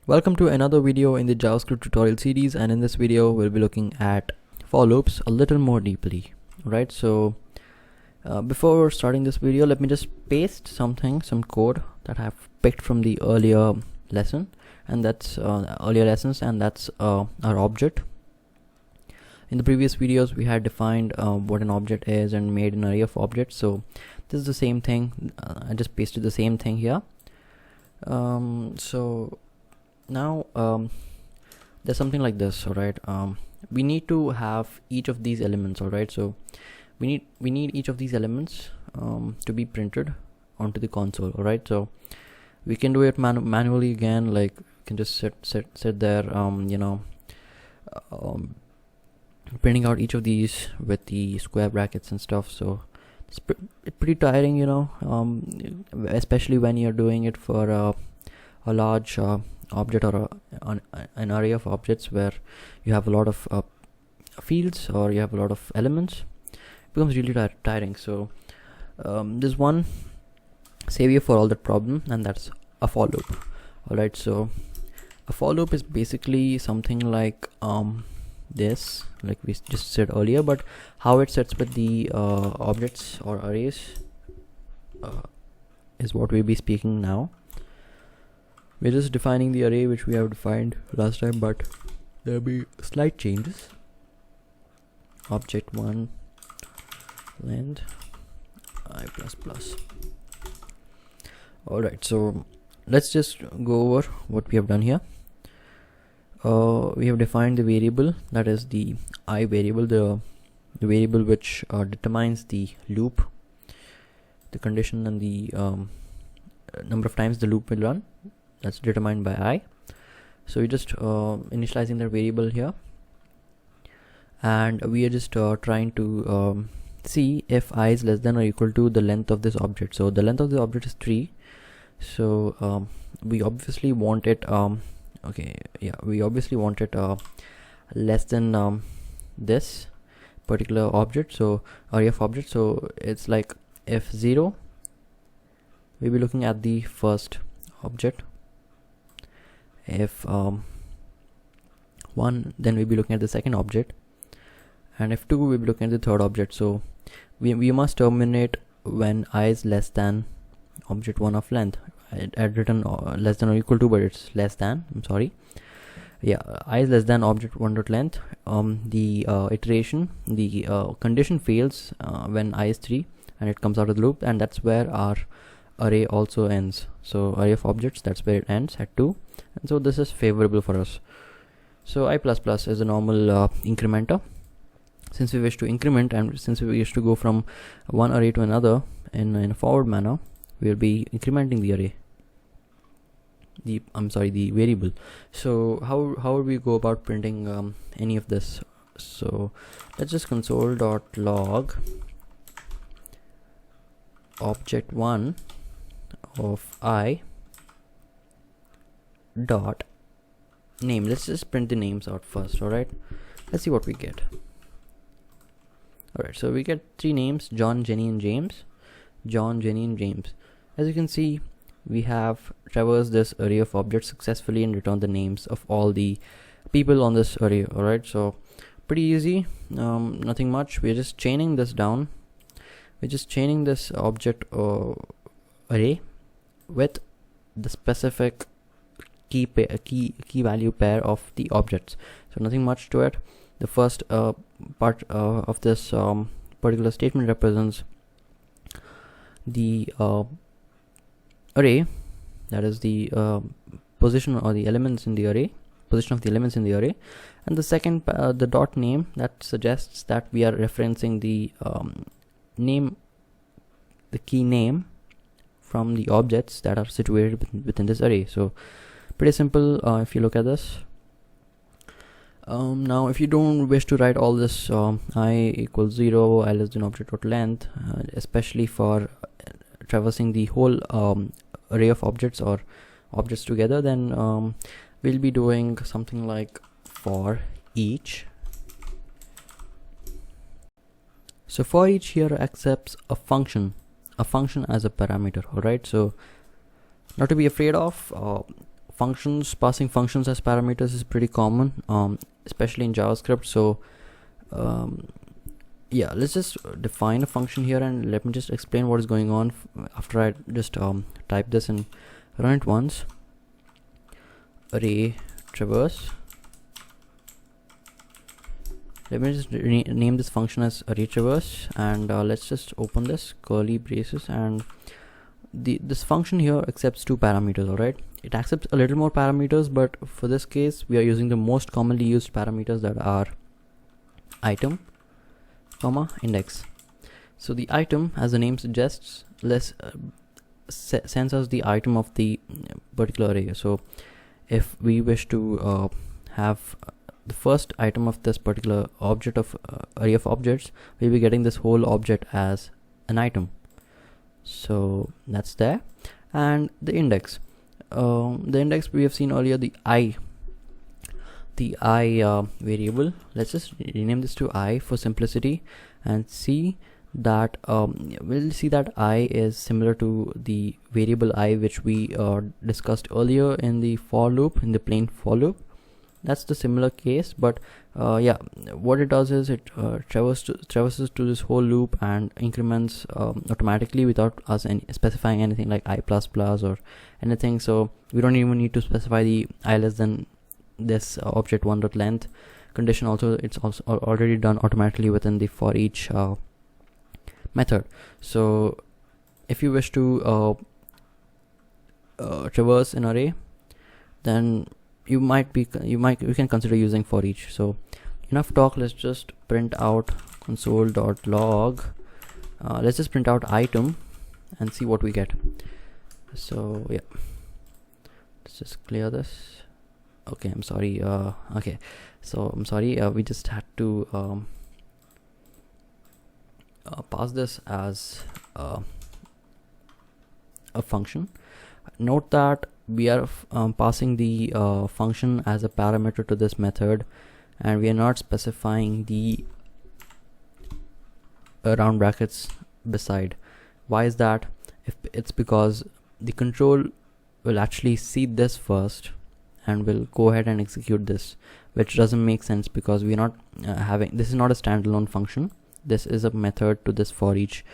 Welcome to another video in the JavaScript tutorial series, and in this video we'll be looking at for loops a little more deeply. Right, so before starting this video, let me just paste some code that I've picked from the earlier lesson, and that's earlier lessons, and that's our object. In the previous videos we had defined what an object is and made an array of objects, so this is the same thing. I just pasted the same thing here. So now there's something like this. All right, we need to have each of these elements. All right, so we need each of these elements to be printed onto the console. All right, so we can do it manually again, like you can just sit there printing out each of these with the square brackets and stuff. So it's pretty tiring, especially when you're doing it for a large object or an array of objects where you have a lot of fields or you have a lot of elements. It becomes really tiring. So there's one savior for all that problem, and that's a for loop. Alright, so a for loop is basically something like this, like we just said earlier, but how it sets with the objects or arrays is what we'll be speaking now. We're just defining the array which we have defined last time, but there'll be slight changes. Object 1 length I++. Alright, so let's just go over what we have done here. We have defined the variable, that is the I variable, the variable which determines the loop, the condition, and the number of times the loop will run. That's determined by I. So we're just initializing that variable here, and we are just trying to see if I is less than or equal to the length of this object. So the length of the object is 3, so we obviously want it we obviously want it less than this particular object, so array of objects. So it's like if 0, we'll be looking at the first object. If 1, then we'll be looking at the second object, and if 2, we'll be looking at the third object. So we must terminate when I is less than object 1 of length. I had written less than or equal to, but it's less than, I'm sorry. Yeah, I is less than object 1 dot length. The iteration, the condition fails when I is 3 and it comes out of the loop, and that's where our array also ends. So array of objects, that's where it ends at 2, and so this is favorable for us. So I++ is a normal incrementer. Since we wish to increment, and since we wish to go from one array to another in a forward manner, we will be incrementing the array, the variable. So how would we go about printing any of this? So let's just console.log object 1 of I dot name. Let's just print the names out first. All right, let's see what we get. All right, so we get 3 names: John, Jenny, and James. John, Jenny, and James. As you can see, we have traversed this array of objects successfully and returned the names of all the people on this array. All right, so pretty easy, nothing much. We're just chaining this down. We're just chaining this object array with the specific key value pair of the objects. So nothing much to it. The first part of this particular statement represents the array, that is the position or the elements in the array, position of the elements in the array, and the second the dot name, that suggests that we are referencing the name, the key name from the objects that are situated within this array. So pretty simple if you look at this. Now if you don't wish to write all this I equals 0, I less than object dot length, especially for traversing the whole array of objects or objects together, then we'll be doing something like for each. So for each here accepts a function as a parameter. All right, so not to be afraid of, passing functions as parameters is pretty common, especially in JavaScript. So yeah, let's just define a function here, and let me just explain what is going on after I just type this and run it once. Array traverse. Let me just name this function as array traverse, and let's just open this curly braces, and this function here accepts 2 parameters. All right, it accepts a little more parameters, but for this case we are using the most commonly used parameters, that are item, comma, index. So the item, as the name suggests, sends us the item of the particular array. So if we wish to have the first item of this particular object of array of objects, we'll be getting this whole object as an item. So that's there. And the index we have seen earlier, the I variable. Let's just rename this to I for simplicity, and see that we'll see that I is similar to the variable I which we discussed earlier in the for loop, in the plain for loop. That's the similar case, but yeah, what it does is it traverses to this whole loop and increments automatically without us specifying anything like I++ or anything. So we don't even need to specify the I less than this object 1.length condition. Also, it's also already done automatically within the for each method. So if you wish to traverse an array, then you can consider using for each. So enough talk, let's just print out console.log. Let's just print out item and see what we get. So yeah, let's just clear this. Okay, I'm sorry. Okay, so I'm sorry, we just had to pass this as a function. Note that we are passing the function as a parameter to this method, and we are not specifying the round brackets beside. Why is that? It's because the control will actually see this first and will go ahead and execute this, which doesn't make sense because we are not this is not a standalone function. This is a method to this for each.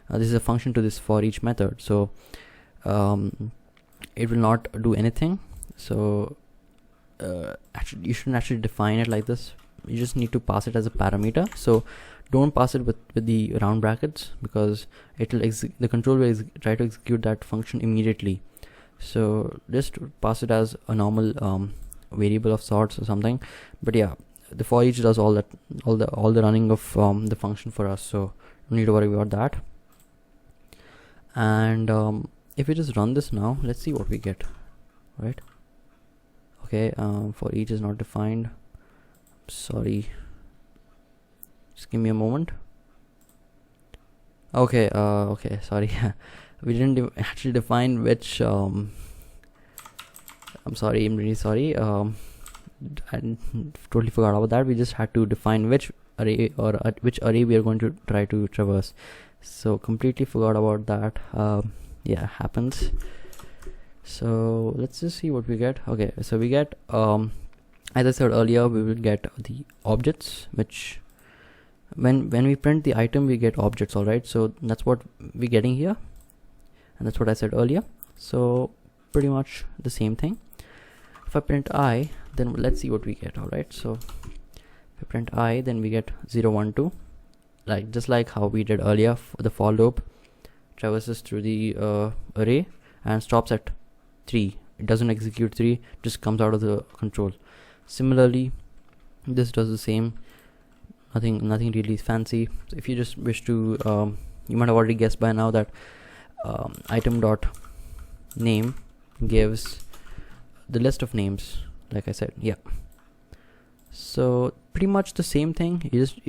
This is a function to this for each method. So it will not do anything. So actually you shouldn't actually define it like this. You just need to pass it as a parameter. So don't pass it with the round brackets, because it will the control will try to execute that function immediately. So just pass it as a normal variable of sorts or something. But yeah, the for each does all the running of the function for us, so don't need to worry about that. And if we just run this now, let's see what we get. Right, okay, for each is not defined. Sorry, just give me a moment. Okay, okay, sorry. We didn't actually define which I'm sorry, I'm really sorry. I totally forgot about that. We just had to define which array or which array we are going to try to traverse. So completely forgot about that. Yeah, happens. So let's just see what we get. Okay, so we get as I said earlier, we will get the objects, which when we print the item we get objects. All right, so that's what we're getting here, and that's what I said earlier. So pretty much the same thing. If I print I, then let's see what we get. All right, so if I print I, then we get 0 1 2, like just like how we did earlier. The for loop traverses through the array and stops at 3. It doesn't execute 3, just comes out of the control. Similarly, this does the same. Nothing really fancy. So if you just wish to you might have already guessed by now that item dot name gives the list of names, like I said. Yeah, so pretty much the same thing. You just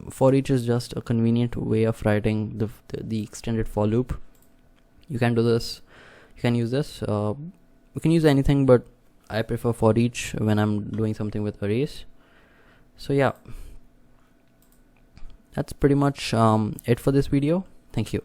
for each is just a convenient way of writing the extended for loop. You can do this, you can use this, you can use anything, but I prefer for each when I'm doing something with arrays. So yeah, that's pretty much it for this video. Thank you.